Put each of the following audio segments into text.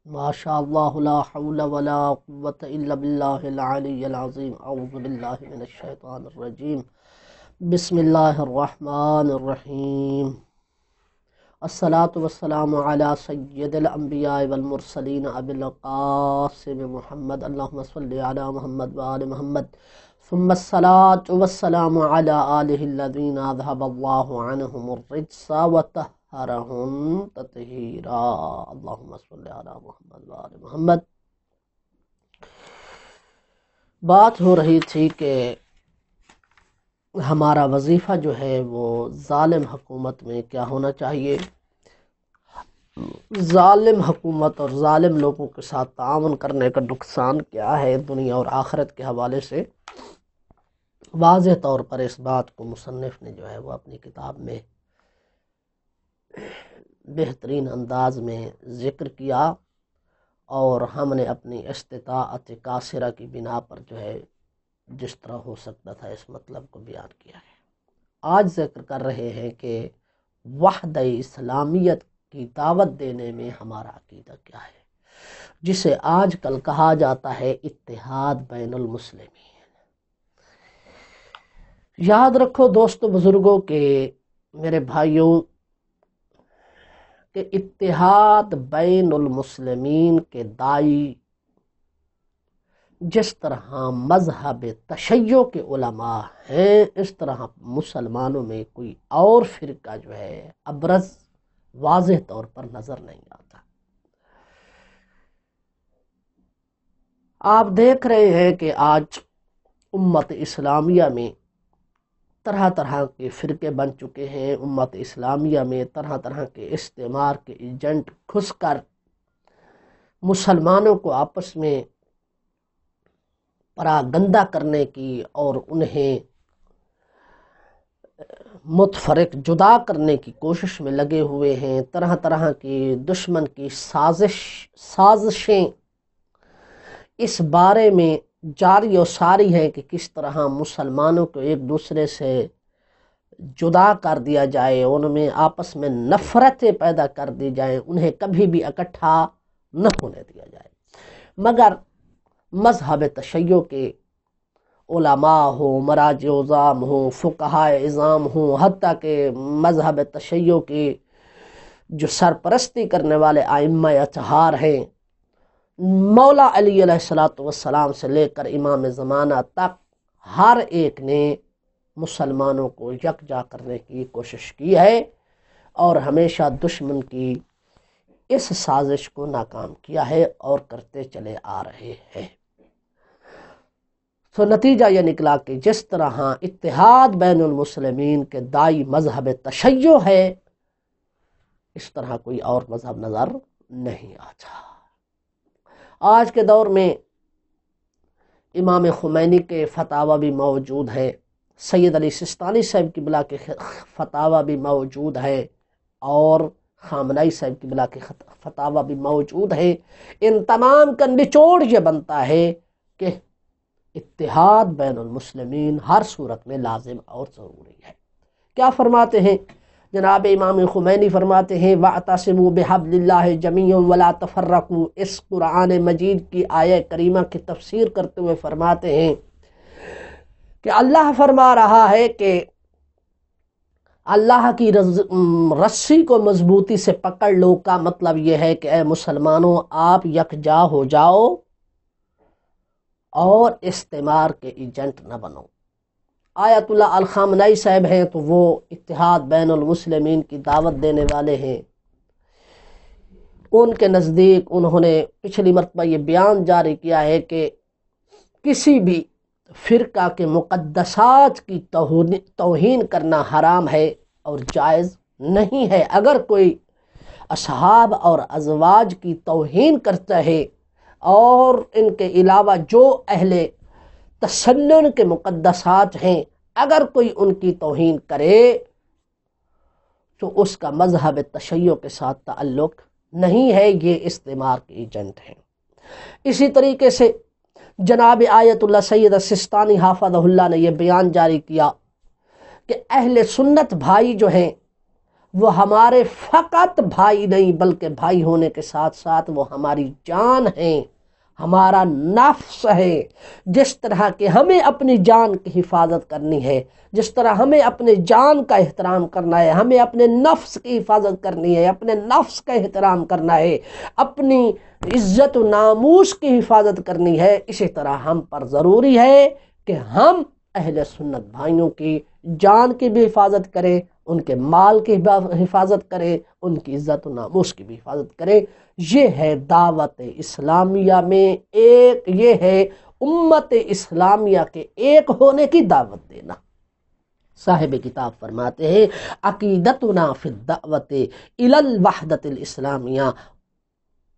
ماشاء اللہ لا حول ولا قوة الا باللہ العلی العظیم اعوذ باللہ من الشیطان الرجیم بسم اللہ الرحمن الرحیم الصلاة والسلام علی سید الانبیاء والمرسلین ابی القاسم محمد اللہم صلی علی محمد وآل محمد ثم الصلاة والسلام علی آلہ الذین اذهب اللہ عنہم الرجس وطہرہم تطہیرا اللہم صلی علی محمد وآل محمد۔ بات ہو رہی تھی کہ ہمارا وظیفہ جو ہے وہ ظالم حکومت میں کیا ہونا چاہیے، ظالم حکومت اور ظالم لوگوں کے ساتھ تعاون کرنے کا نقصان کیا ہے دنیا اور آخرت کے حوالے سے واضح طور پر اس بات کو مصنف نے جو ہے وہ اپنی کتاب میں بہترین انداز میں ذکر کیا، اور ہم نے اپنی استطاعت قاصرہ کی بنا پر جو ہے جس طرح ہو سکتا تھا اس مطلب کو بیان کیا ہے۔ آج ذکر کر رہے ہیں کہ وحدہ اسلامیت کی دعوت دینے میں ہمارا عقیدہ کیا ہے، جسے آج کل کہا جاتا ہے اتحاد بین المسلمین۔ یاد رکھو دوستو بزرگوں کہ میرے بھائیوں کہ اتحاد بین المسلمین کے داعی جس طرح مذہب تشیع کے علماء ہیں، اس طرح مسلمانوں میں کوئی اور فرقہ جو ہے ابرز واضح طور پر نظر نہیں آتا۔ آپ دیکھ رہے ہیں کہ آج امت اسلامیہ میں طرح طرح کے فرقے بن چکے ہیں، امت اسلامیہ میں طرح طرح کے استعمار کے ایجنٹ گھس کر مسلمانوں کو آپس میں پراگندہ کرنے کی اور انہیں متفرق جدا کرنے کی کوشش میں لگے ہوئے ہیں۔ طرح طرح کی دشمن کی سازشیں اس بارے میں جاری و ساری ہیں کہ کس طرح مسلمانوں کو ایک دوسرے سے جدا کر دیا جائے، ان میں آپس میں نفرتیں پیدا کر دی جائیں، انہیں کبھی بھی اکٹھا نہ ہونے دیا جائے۔ مگر مذہب تشیع کے علماء ہوں، مراجع عظام ہوں، فقہاء عظام ہوں، حتیٰ کہ مذہب تشیع کی جو سرپرستی کرنے والے ائمہ اطہار ہیں، مولا علی علیہ السلام سے لے کر امام زمانہ تک، ہر ایک نے مسلمانوں کو یکجا کرنے کی کوشش کی ہے اور ہمیشہ دشمن کی اس سازش کو ناکام کیا ہے اور کرتے چلے آ رہے ہیں۔ تو نتیجہ یہ نکلا کہ جس طرح اتحاد بین المسلمین کے داعی مذہب تشیع ہے، اس طرح کوئی اور مذہب نظر نہیں آتا۔ آج کے دور میں امام خمینی کے فتاوی بھی موجود ہیں، سید علی سستانی صاحب کی بلا کے فتاوی بھی موجود ہے، اور خامنئی صاحب کی بلا کے فتاوی بھی موجود ہے۔ ان تمام کا نچوڑ یہ بنتا ہے کہ اتحاد بین المسلمین ہر صورت میں لازم اور ضروری ہے۔ کیا فرماتے ہیں جناب امام خمینی؟ فرماتے ہیں وَاعْتَصِمُوا بِحَبْلِ اللَّهِ جَمِيعًا وَلَا تَفَرَّقُوا۔ اس قرآن مجید کی آیہ کریمہ کی تفسیر کرتے ہوئے فرماتے ہیں کہ اللہ فرما رہا ہے کہ اللہ کی رسی کو مضبوطی سے پکڑ لو، کا مطلب یہ ہے کہ اے مسلمانوں آپ یکجا ہو جاؤ اور استعمار کے ایجنٹ نہ بنو۔ آیت اللہ الخامنئی صاحب ہیں تو وہ اتحاد بین المسلمین کی دعوت دینے والے ہیں۔ ان کے نزدیک انہوں نے پچھلی مرتبہ یہ بیان جاری کیا ہے کہ کسی بھی فرقہ کے مقدسات کی توہین کرنا حرام ہے اور جائز نہیں ہے۔ اگر کوئی اصحاب اور ازواج کی توہین کرتا ہے اور ان کے علاوہ جو اہل تسنن کے مقدسات ہیں، اگر کوئی ان کی توہین کرے تو اس کا مذہب تشیع کے ساتھ تعلق نہیں ہے، یہ استعمار کے ایجنٹ ہیں۔ اسی طریقے سے جناب آیت اللہ سید السستانی حافظہ اللہ نے یہ بیان جاری کیا کہ اہل سنت بھائی جو ہیں وہ ہمارے فقط بھائی نہیں بلکہ بھائی ہونے کے ساتھ ساتھ وہ ہماری جان ہیں، ہمارا نفس ہے۔ جس طرح کہ ہمیں اپنی جان کی حفاظت کرنی ہے، جس طرح ہمیں اپنے جان کا احترام کرنا ہے، ہمیں اپنے نفس کی حفاظت کرنی ہے، اپنے نفس کا احترام کرنا ہے، اپنی عزت و ناموس کی حفاظت کرنی ہے، اسی طرح ہم پر ضروری ہے کہ ہم اہل سنت بھائیوں کی جان کی بھی حفاظت کریں، ان کے مال کی حفاظت کریں، ان کی عزت و ناموس کی بھی حفاظت کریں۔ یہ ہے دعوت اسلامیہ میں ایک، یہ ہے امت اسلامیہ کے ایک ہونے کی دعوت دینا۔ صاحب کتاب فرماتے ہیں عقیدتنا فی الدعوت الی الوحدۃ الاسلامیہ،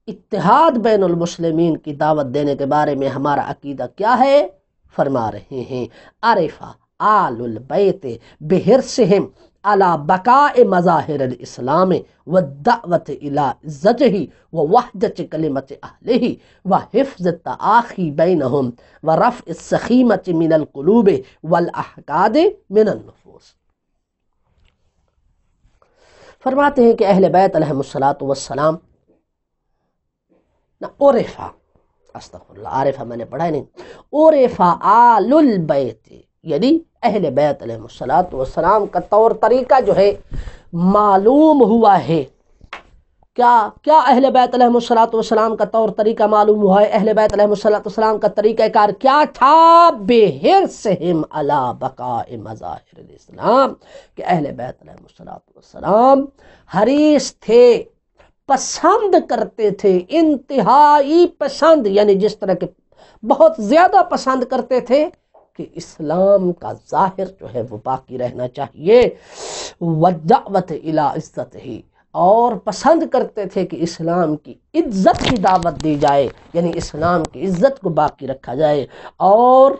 اتحاد بین المسلمین کی دعوت دینے کے بارے میں ہمارا عقیدہ کیا ہے؟ فرما رہے ہیں عرف آل البیت بحرصہم علی بقاء مظاہر الاسلام والدعوت الی عزتہ ووحدۃ کلمۃ اہلہ وحفظ التآخی بینہم ورفع السخیمۃ من القلوب والاحقاد من النفوس۔ فرماتے ہیں کہ اہل بیت علیہم الصلاۃ والسلام نہ عرفا، استغفر اللہ، عارفہ میں نے پڑھا ہی نہیں، عرفا آل البیت، یعنی اہل بیت علیہ الصلوۃ والسلام کا طور طریقہ جو ہے معلوم ہوا ہے۔ کیا اہل بیت علیہ الصلوۃ والسلام کا طور طریقہ معلوم ہوا ہے؟ اہل بیت علیہ الصلوۃ والسلام کا طریقہ کار کیا تھا؟ بحرصہم علی بقاء مظاہر الاسلام، کہ اہل بیت علیہ الصلوۃ والسلام حریص تھے، پسند کرتے تھے، انتہائی پسند، یعنی جس طرح کے بہت زیادہ پسند کرتے تھے کہ اسلام کا ظاہر جو ہے وہ باقی رہنا چاہیے، والدعوت الی عزتہ، اور پسند کرتے تھے کہ اسلام کی عزت کی دعوت دی جائے، یعنی اسلام کی عزت کو باقی رکھا جائے اور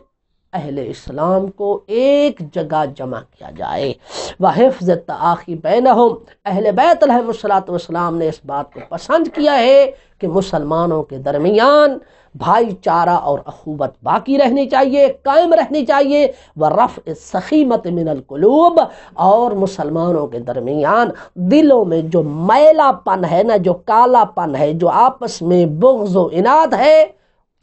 اہل اسلام کو ایک جگہ جمع کیا جائے۔ وحفظ التآخی بینہم، اہل بیت علیہ الصلوۃ والسلام نے اس بات کو پسند کیا ہے کہ مسلمانوں کے درمیان بھائی چارہ اور اخوت باقی رہنی چاہیے، قائم رہنی چاہیے، ورفع السخیمۃ من القلوب، اور مسلمانوں کے درمیان دلوں میں جو میلا پن ہے نا، جو کالا پن ہے، جو آپس میں بغض و عناد ہے،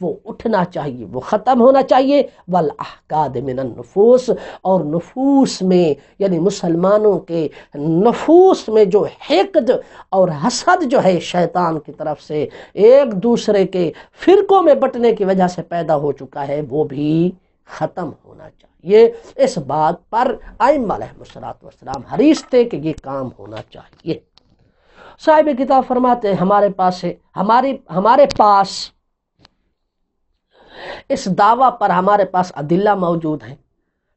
وہ اٹھنا چاہیے، وہ ختم ہونا چاہیے۔ والاحقاد من النفوس، اور نفوس میں یعنی مسلمانوں کے نفوس میں جو حقد اور حسد جو ہے شیطان کی طرف سے ایک دوسرے کے فرقوں میں بٹنے کی وجہ سے پیدا ہو چکا ہے، وہ بھی ختم ہونا چاہیے۔ اس بات پر ائمہ علیہم الصلوۃ والسلام حریص تھے کہ یہ کام ہونا چاہیے۔ صاحب کتاب فرماتے ہیں ہمارے پاس اس دعویٰ پر ہمارے پاس ادلہ موجود ہیں،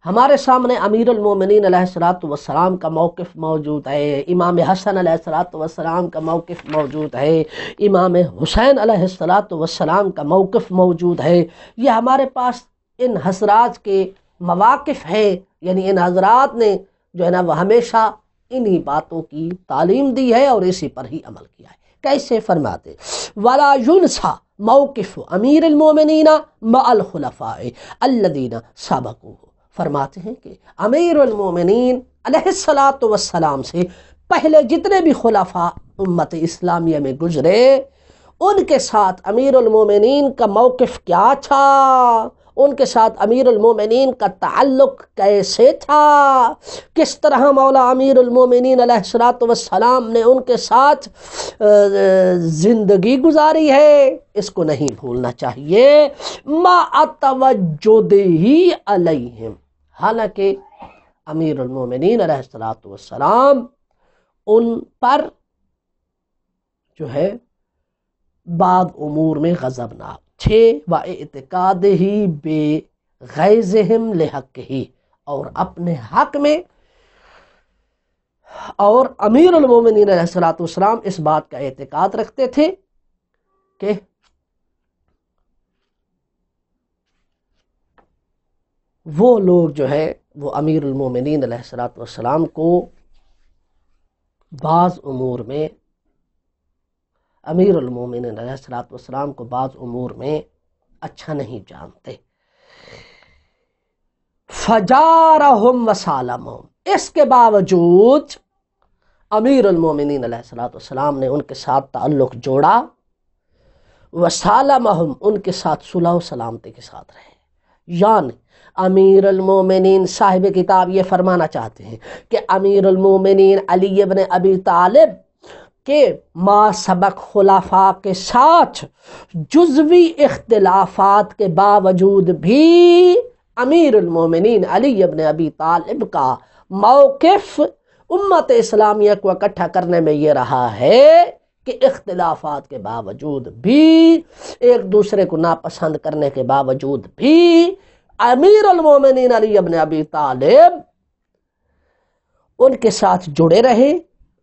ہمارے سامنے امیر المومنین علیہ الصلوۃ والسلام کا موقف موجود ہے، امام حسن علیہ الصلوۃ والسلام کا موقف موجود ہے، امام حسین علیہ الصلوۃ والسلام کا موقف موجود ہے۔ یہ ہمارے پاس ان حضرات کے مواقف ہے، یعنی ان حضرات نے جو ہے نا وہ ہمیشہ انہی باتوں کی تعلیم دی ہے اور اسی پر ہی عمل کیا ہے۔ کیسے؟ فرماتے وَلَا يُنْسَى موقف امیر المومنین مع الخلفاء الذین سبقوہ، فرماتے ہیں کہ امیر المومنین علیہ الصلوۃ والسلام سے پہلے جتنے بھی خلفاء امت اسلامیہ میں گزرے، ان کے ساتھ امیر المومنین کا موقف کیا تھا، ان کے ساتھ امیر المومنین کا تعلق کیسے تھا، کس طرح مولا امیر المومنین علیہ الصلوۃ والسلام نے ان کے ساتھ زندگی گزاری ہے، اس کو نہیں بھولنا چاہیے۔ مع توجدہ علیہم، حالانکہ امیر المومنین علیہ الصلوۃ والسلام ان پر جو ہے بعض امور میں غضبناک تھے، وَاعْتِقَادِهِ بِغَیظِهِمْ لِحَقِّهِ، اور اپنے حق میں، اور امیر المومنین علیہ الصلوۃ والسلام اس بات کا اعتقاد رکھتے تھے کہ وہ لوگ جو ہے وہ امیر المومنین علیہ الصلوۃ والسلام کو بعض امور میں، امیر المومنین علیہ الصلوۃ والسلام کو بعض امور میں اچھا نہیں جانتے۔ فجارہم وسالمہم، اس کے باوجود امیر المومنین علیہ الصلوۃ والسلام نے ان کے ساتھ تعلق جوڑا، وسالمہم ان کے ساتھ صلح و سلامتی کے ساتھ رہے۔ یعنی امیر المومنین صاحب کتاب یہ فرمانا چاہتے ہیں کہ امیر المومنین علی ابن ابی طالب کے ما سبق خلفاء کے ساتھ جزوی اختلافات کے باوجود بھی امیر المومنین علی ابن ابی طالب کا موقف امت اسلامیہ کو اکٹھا کرنے میں یہ رہا ہے کہ اختلافات کے باوجود بھی، ایک دوسرے کو ناپسند کرنے کے باوجود بھی، امیر المومنین علی ابن ابی طالب ان کے ساتھ جڑے رہے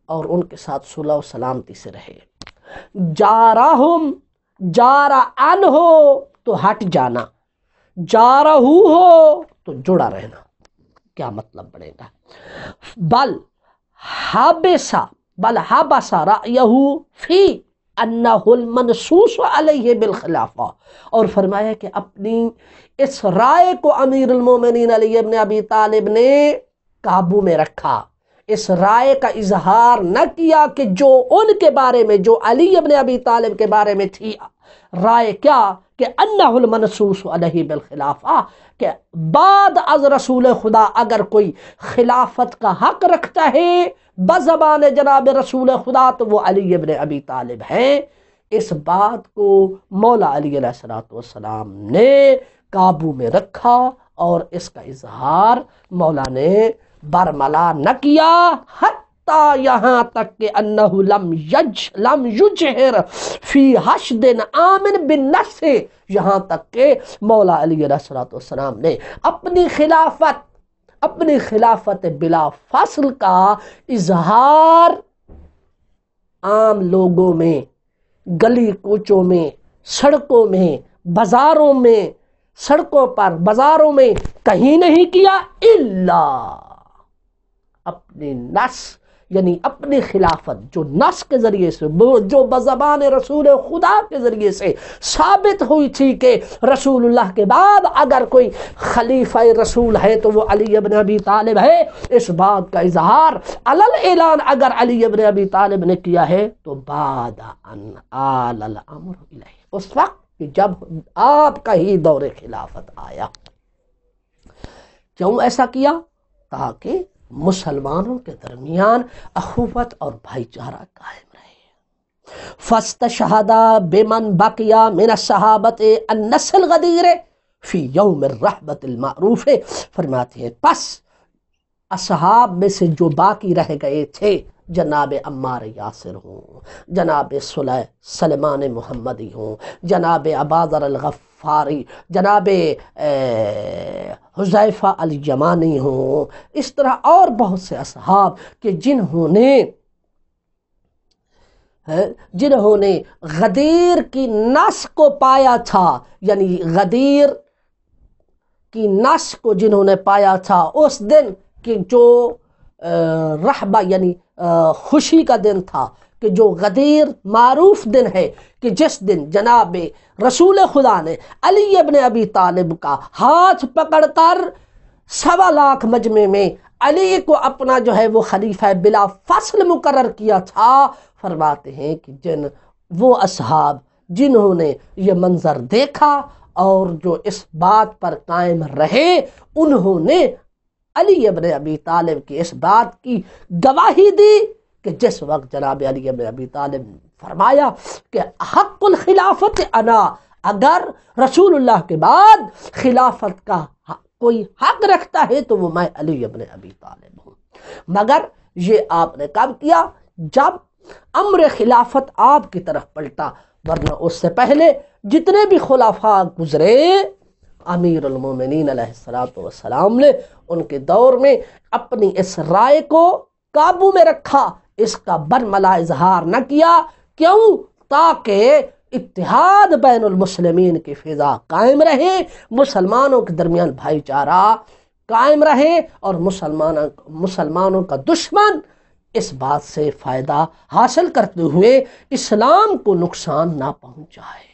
اور ان کے ساتھ صلح و سلامتی سے رہے۔ جارہم، جارہ ان ہو تو ہٹ جانا، جارہ ہو تو جڑا رہنا، کیا مطلب بڑھے گا؟ بل حبسا رأیہ فی انہ المنصوص علیہ بالخلافہ، اور فرمایا کہ اپنی اس رائے کو امیر المومنین علی ابن ابی طالب نے قابو میں رکھا، اس رائے کا اظہار نہ کیا کہ جو ان کے بارے میں، جو علی ابن ابی طالب کے بارے میں تھی رائے، کیا کہ انہ المنصوص علیہ بالخلافہ، کہ بعد از رسول خدا اگر کوئی خلافت کا حق رکھتا ہے بزبان جناب رسول خدا تو وہ علی ابن ابی طالب ہیں۔ اس بات کو مولا علی علیہ الصلوۃ والسلام نے قابو میں رکھا اور اس کا اظہار مولا نے برملا نہ کیا، حتیٰ یہاں تک کہ انہ لم یجہر فی حشد آمن بالنص، یہاں تک کہ مولا علی علیہ الصلوۃ والسلام نے اپنی خلافت بلا فصل کا اظہار عام لوگوں میں، گلی کوچوں میں، سڑکوں میں، بازاروں میں، سڑکوں پر بازاروں میں کہیں نہیں کیا، الا اپنی نص یعنی اپنی خلافت جو نص کے ذریعے سے، جو بزبان رسول خدا کے ذریعے سے ثابت ہوئی تھی کہ رسول اللہ کے بعد اگر کوئی خلیفہ رسول ہے تو وہ علی ابن ابی طالب ہے، اس بات کا اظہار علل اعلان اگر علی ابن ابی طالب نے کیا ہے تو بعد ان آل الامر الیہ، اس وقت کہ جب آپ کا ہی دور خلافت آیا۔ کیوں ایسا کیا؟ تاکہ مسلمانوں کے درمیان اخوت اور بھائی چارہ قائم رہے۔ فاستشہد بمن بقی من الصحابۃ النص الغدیر فی یوم الرحبۃ المعروف، فرماتے ہیں پس اصحاب میں سے جو باقی رہ گئے تھے، جناب عمار یاسر ہوں، جناب سلمان محمدی ہوں، جناب اباذر الغفاری، جناب حذیفہ الیمانی ہوں، اس طرح اور بہت سے اصحاب کہ جنہوں نے غدیر کی نس کو پایا تھا، یعنی غدیر کی نس کو جنہوں نے پایا تھا اس دن کہ جو رحبہ یعنی خوشی کا دن تھا، کہ جو غدیر معروف دن ہے کہ جس دن جناب رسول خدا نے علی ابن ابی طالب کا ہاتھ پکڑ کر 1.25 لاکھ مجمع میں علی کو اپنا جو ہے وہ خلیفہ بلا فصل مقرر کیا تھا، فرماتے ہیں کہ وہ اصحاب جنہوں نے یہ منظر دیکھا اور جو اس بات پر قائم رہے، انہوں نے علی ابن ابی طالب کی اس بات کی گواہی دی کہ جس وقت جناب علی ابن ابی طالب نے فرمایا کہ حق الخلافت انا، اگر رسول اللہ کے بعد خلافت کا کوئی حق رکھتا ہے تو وہ میں علی ابن ابی طالب ہوں۔ مگر یہ آپ نے کب کیا؟ جب امر خلافت آپ کی طرف پلٹا، ورنہ اس سے پہلے جتنے بھی خلفاء گزرے امیر المومنین علیہ الصلوۃ والسلام نے ان کے دور میں اپنی اس رائے کو قابو میں رکھا، اس کا برملا اظہار نہ کیا۔ کیوں؟ تاکہ اتحاد بین المسلمین کی فضا قائم رہے، مسلمانوں کے درمیان بھائی چارہ قائم رہے اور مسلمانوں کا دشمن اس بات سے فائدہ حاصل کرتے ہوئے اسلام کو نقصان نہ پہنچائے۔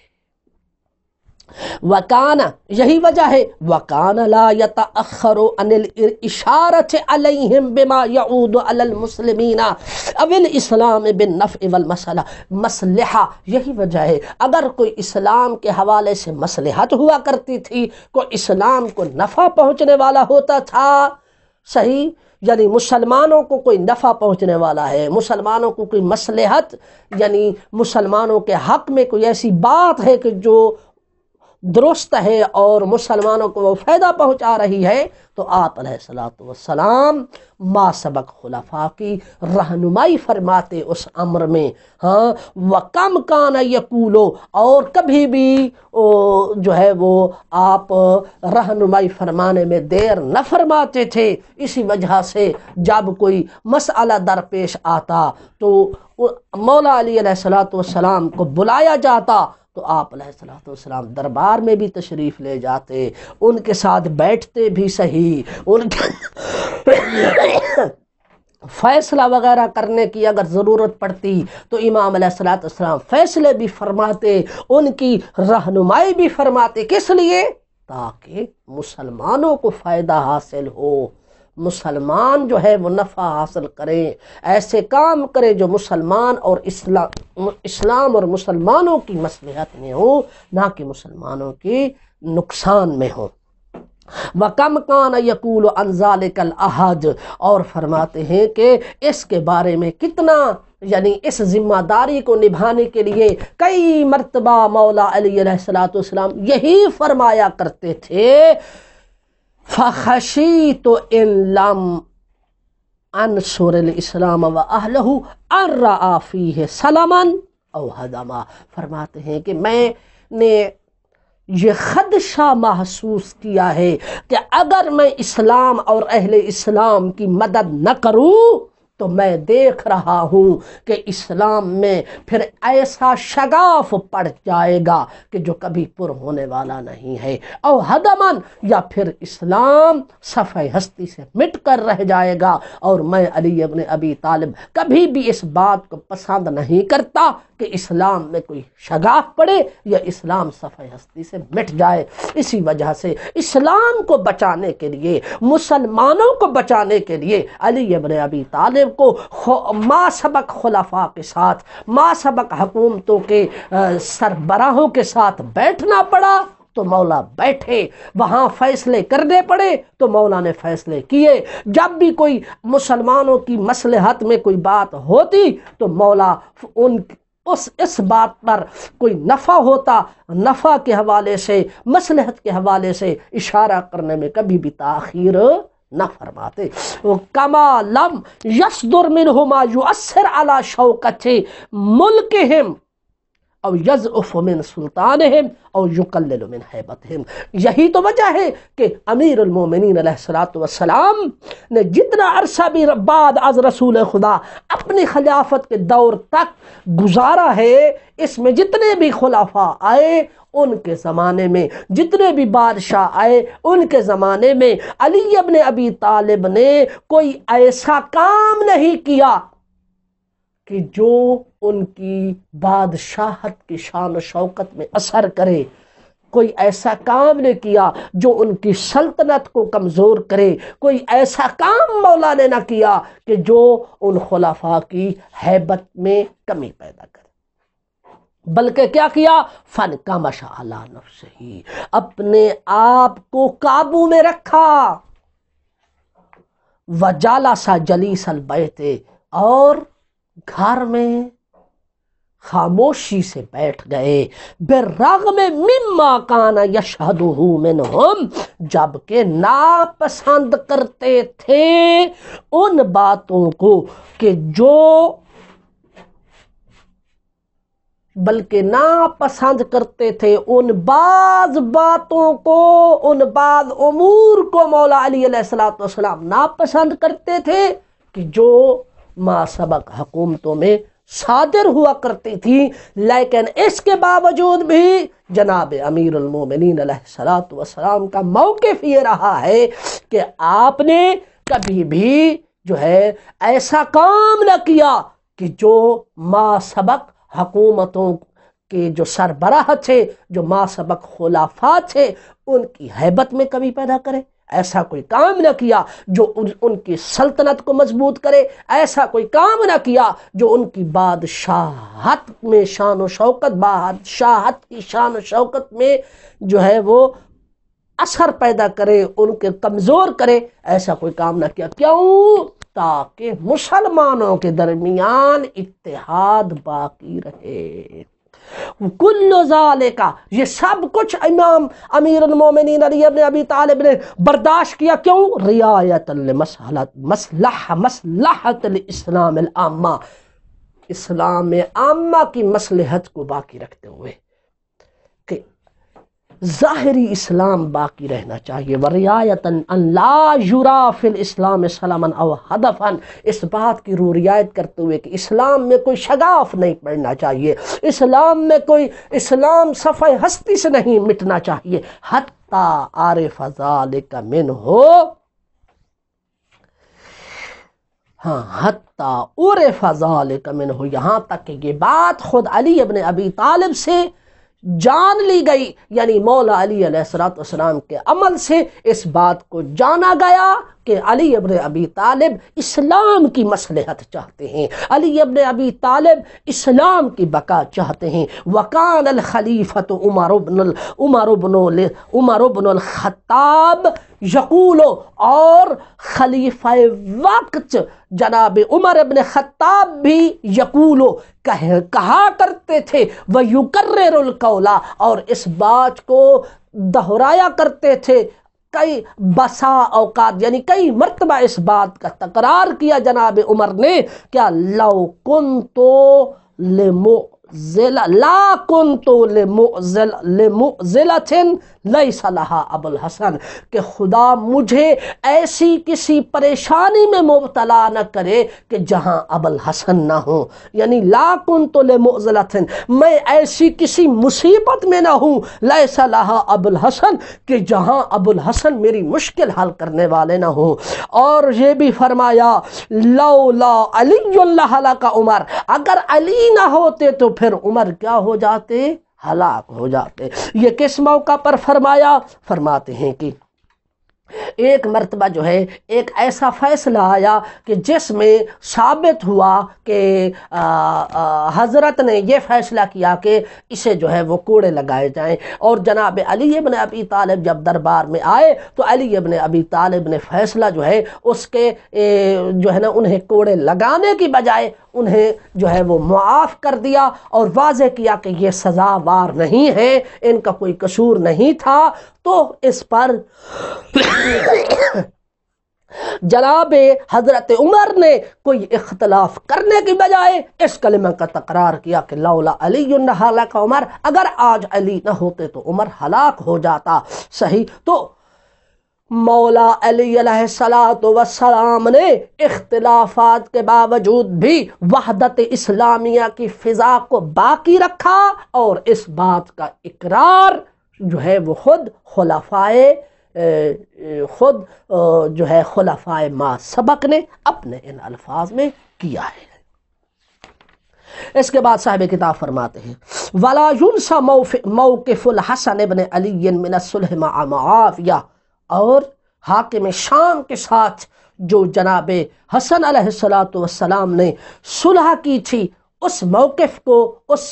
وکانا، یہی وجہ ہے وکانا لا یتأخر عن الاشارۃ علیہم بما یعود علی المسلمین او الاسلام بالنفع والمصلحہ، یہی وجہ ہے اگر کوئی اسلام کے حوالے سے مصلحت ہوا کرتی تھی، کوئی اسلام کو نفع پہنچنے والا ہوتا تھا، صحیح، یعنی مسلمانوں کو کوئی نفع پہنچنے والا ہے، مسلمانوں کو کوئی مصلحت، یعنی مسلمانوں کے حق میں کوئی ایسی بات ہے کہ جو درست ہے اور مسلمانوں کو وہ فائدہ پہنچا رہی ہے، تو آپ علیہ الصلوۃ والسلام ما سبق خلفاء کی رہنمائی فرماتے اس امر میں، ہاں، وَكَمْ كَانَ يَقُولُ، اور کبھی بھی جو ہے وہ آپ رہنمائی فرمانے میں دیر نہ فرماتے تھے۔ اسی وجہ سے جب کوئی مسئلہ درپیش آتا تو مولا علی علیہ الصلوۃ والسلام کو بلایا جاتا، تو آپ علیہ الصلوۃ والسلام دربار میں بھی تشریف لے جاتے، ان کے ساتھ بیٹھتے بھی صحیح، ان کے فیصلہ وغیرہ کرنے کی اگر ضرورت پڑتی تو امام علیہ الصلوۃ والسلام فیصلے بھی فرماتے، ان کی رہنمائی بھی فرماتے، کس لیے؟ تاکہ مسلمانوں کو فائدہ حاصل ہو، مسلمان جو ہے وہ نفع حاصل کریں، ایسے کام کرے جو مسلمان اور اسلام اور مسلمانوں کی مصلحت میں ہو، نہ کہ مسلمانوں کی نقصان میں ہو۔ وَكَمْ كَانَ يَقُولُ عَنْ ذَلِكَ الْأَحَدِ، اور فرماتے ہیں کہ اس کے بارے میں کتنا، یعنی اس ذمہ داری کو نبھانے کے لیے کئی مرتبہ مولا علی علیہ الصلوۃ والسلام یہی فرمایا کرتے تھے، فَخَشِيتُ إِن لَّمْ أَنْصُرِ الْإِسْلَامَ وَأَهْلَهُ أَن رَّأَىٰ فِيهِ سَلَمًا أَوْ هَدَمًا، فرماتے ہیں کہ میں نے یہ خدشہ محسوس کیا ہے کہ اگر میں اسلام اور اہل اسلام کی مدد نہ کروں تو میں دیکھ رہا ہوں کہ اسلام میں پھر ایسا شگاف پڑ جائے گا کہ جو کبھی پر ہونے والا نہیں ہے، او ہدمن، یا پھر اسلام صفحہ ہستی سے مٹ کر رہ جائے گا، اور میں علی ابن ابی طالب کبھی بھی اس بات کو پسند نہیں کرتا کہ اسلام میں کوئی شگاف پڑے یا اسلام صفحہ ہستی سے مٹ جائے۔ اسی وجہ سے اسلام کو بچانے کے لیے، مسلمانوں کو بچانے کے لیے علی ابن ابی طالب کو ما سبق خلفاء کے ساتھ، ما سبق حکومتوں کے سربراہوں کے ساتھ بیٹھنا پڑا، تو مولا بیٹھے، وہاں فیصلے کرنے پڑے تو مولا نے فیصلے کیے، جب بھی کوئی مسلمانوں کی مصلحت میں کوئی بات ہوتی تو مولا اس بات پر کوئی نفع ہوتا، نفع کے حوالے سے، مصلحت کے حوالے سے اشارہ کرنے میں کبھی بھی تاخیر نہ فرماتے۔ کما لم یصدر منہ ما یؤثر علی شوکۃ ملکہم او یضعف من سلطانہم او یقلل من ہیبتہم، یہی تو وجہ ہے کہ امیر المومنین علیہ الصلوۃ والسلام نے جتنا عرصہ بھی بعد از رسول خدا اپنی خلافت کے دور تک گزارا ہے، اس میں جتنے بھی خلفاء آئے ان کے زمانے میں، جتنے بھی بادشاہ آئے ان کے زمانے میں علی ابن ابی طالب نے کوئی ایسا کام نہیں کیا کہ جو ان کی بادشاہت کی شان و شوکت میں اثر کرے، کوئی ایسا کام نے کیا جو ان کی سلطنت کو کمزور کرے، کوئی ایسا کام مولا نے نہ کیا کہ جو ان خلفاء کی ہیبت میں کمی پیدا کرے، بلکہ کیا کیا؟ فن کا مشعلہ نفس ہی، اپنے آپ کو قابو میں رکھا، وجالسا جلیس البیت، اور گھر میں خاموشی سے بیٹھ گئے، بالرغم مما کان یشہدہ منہم، جبکہ ناپسند کرتے تھے ان باتوں کو کہ جو، بلکہ ناپسند کرتے تھے ان بعض باتوں کو، ان بعض امور کو مولا علی علیہ الصلوۃ والسلام ناپسند کرتے تھے کہ جو ما سبق حکومتوں میں صادر ہوا کرتی تھی، لیکن اس کے باوجود بھی جناب امیر المومنین علیہ الصلوۃ والسلام کا موقف یہ رہا ہے کہ آپ نے کبھی بھی جو ہے ایسا کام نہ کیا کہ جو ما سبق حکومتوں کے جو سربراہ تھے، جو ما سبق خلافہ تھے، ان کی ہیبت میں کمی پیدا کرے، ایسا کوئی کام نہ کیا جو ان کی سلطنت کو مضبوط کرے، ایسا کوئی کام نہ کیا جو ان کی بادشاہت میں شان و شوکت، بادشاہت کی شان و شوکت میں جو ہے وہ اثر پیدا کرے، ان کے کمزور کرے، ایسا کوئی کام نہ کیا۔ کیوں؟ تاکہ مسلمانوں کے درمیان اتحاد باقی رہے۔ کل ذالک، یہ سب کچھ امام امیر المومنین علی ابن ابی طالب نے برداشت کیا۔ کیوں؟ رعایت مصلحت الاسلام العامہ، اسلام عامہ کی مصلحت کو باقی رکھتے ہوئے کہ ظاہری اسلام باقی رہنا چاہیے، ورعایت ان لا یرا فی الاسلام سلما او ہدفا، اس بات کی رعایت کرتے ہوئے کہ اسلام میں کوئی شگاف نہیں پڑنا چاہیے، اسلام میں کوئی، اسلام صفحہ ہستی سے نہیں مٹنا چاہیے، حتی عارف ذالک منہ، حتی عرف ذالک منہ، یہاں تک کہ یہ بات خود علی ابن ابی طالب سے جان لی گئی، یعنی مولا علی علیہ السلام کے عمل سے اس بات کو جانا گیا کہ علی ابن ابی طالب اسلام کی مصلحت چاہتے ہیں، علی ابن ابی طالب اسلام کی بقا چاہتے ہیں۔ وکان الخلیفۃ عمر بن الخطاب یقول، اور خلیفہ وقت جناب عمر ابن خطاب بھی یقول، کہا کرتے تھے، وَيُكَرِّرُ الْقَوْلَ، اور اس بات کو دہرایا کرتے تھے کئی بسا اوقات، یعنی کئی مرتبہ اس بات کا تکرار کیا جناب عمر نے، کیا لو کنتو لا کنتو لمعزلۃ لیس لہا ابو الحسن، کہ خدا مجھے ایسی کسی پریشانی میں مبتلا نہ کرے کہ جہاں ابو الحسن نہ ہوں، یعنی لا کنتو لمعزلۃ، میں ایسی کسی مصیبت میں نہ ہوں، لیس لہا ابو الحسن، کہ جہاں ابو الحسن میری مشکل حل کرنے والے نہ ہوں۔ اور یہ بھی فرمایا لولا علی لہلک عمر، اگر علی نہ ہوتے تو پھر عمر کیا ہو جاتے؟ ہلاک ہو جاتے۔ یہ کس موقع پر فرمایا؟ فرماتے ہیں کہ ایک مرتبہ جو ہے ایک ایسا فیصلہ آیا کہ جس میں ثابت ہوا کہ حضرت نے یہ فیصلہ کیا کہ اسے جو ہے وہ کوڑے لگائے جائیں، اور جناب علی ابن ابی طالب جب دربار میں آئے تو علی ابن ابی طالب نے فیصلہ جو ہے اس کے جو ہے نا انہیں کوڑے لگانے کی بجائے انہیں جو ہے وہ معاف کر دیا، اور واضح کیا کہ یہ سزاوار نہیں ہے، ان کا کوئی قصور نہیں تھا۔ تو اس پر جناب حضرت عمر نے کوئی اختلاف کرنے کی بجائے اس کلمہ کا تکرار کیا کہ لولا علی لہلک عمر، اگر آج علی نہ ہوتے تو عمر ہلاک ہو جاتا۔ صحیح، تو مولا علی علیہ السلام نے اختلافات کے باوجود بھی وحدت اسلامیہ کی فضا کو باقی رکھا، اور اس بات کا اقرار جو ہے وہ خود خلفائے ما سبق نے اپنے ان الفاظ میں کیا ہے۔ اس کے بعد صاحب کتاب فرماتے ہیں وَلَا يُنْسَى مَوْقِفُ الْحَسَنِ بْنِ عَلِيٍّ مِنَ الصُّلْحِ مَعَ مُعَاوِيَةَ، اور حاکم شام کے ساتھ جو جناب حسن علیہ السلام نے صلح کی تھی، اس موقف کو، اس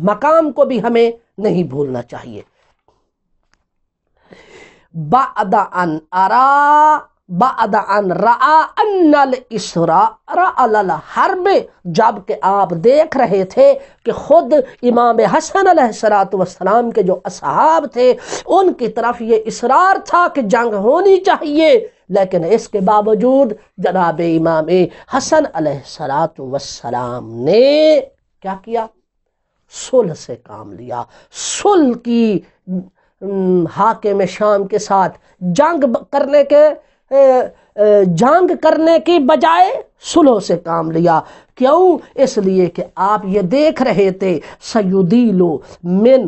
مقام کو بھی ہمیں نہیں بھولنا چاہیے۔ بعد ان رأى ان الاسراء علی الحرب، جب کہ آپ دیکھ رہے تھے کہ خود امام حسن علیہ السلام کے جو اصحاب تھے ان کی طرف یہ اصرار تھا کہ جنگ ہونی چاہیے، لیکن اس کے باوجود جناب امام حسن علیہ السلام نے کیا کیا؟ صلح سے کام لیا، صلح کی، حاکم شام کے ساتھ جنگ کرنے کی بجائے صلح سے کام لیا۔ کیوں؟ اس لیے کہ آپ یہ دیکھ رہے تھے سیدیلو من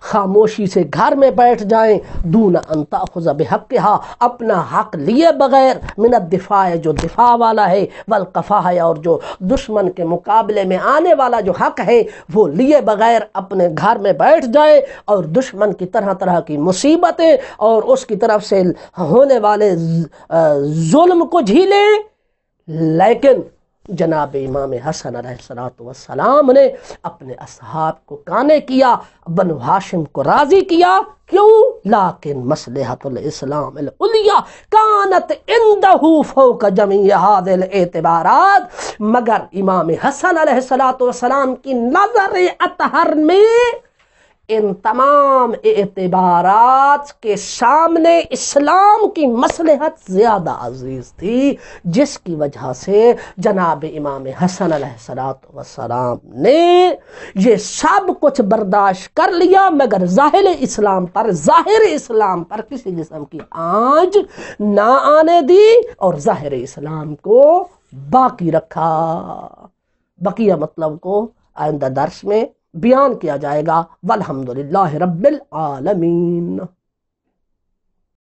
خاموشی سے گھر میں بیٹھ جائیں، دون ان تأخذ بحقھا، اپنا حق لیے بغیر، من الدفاع، جو دفاع والا ہے، والقفاء، اور جو دشمن کے مقابلے میں آنے والا جو حق ہے وہ لیے بغیر اپنے گھر میں بیٹھ جائے اور دشمن کی طرح طرح کی مصیبتیں اور اس کی طرف سے ہونے والے ظلم کو جھیلیں۔ لیکن جناب امام حسن علیہ السلام نے اپنے اصحاب کو قانع کیا، بنو ہاشم کو راضی کیا، کیوں؟ لیکن مصلحت الاسلام العلیٰ کانت عنده فوق جمیع هذه الاعتبارات، مگر امام حسن علیہ السلام کی نظر اطہر میں ان تمام اعتبارات کے سامنے اسلام کی مصلحت زیادہ عزیز تھی، جس کی وجہ سے جناب امام حسن علیہ السلام نے یہ سب کچھ برداشت کر لیا، مگر ظاہر اسلام پر کسی قسم کی آنچ نہ آنے دی اور ظاہر اسلام کو باقی رکھا۔ بقیہ مطلب کو آئندہ درس میں بیان کیا جائے گا۔ والحمدللہ رب العالمین۔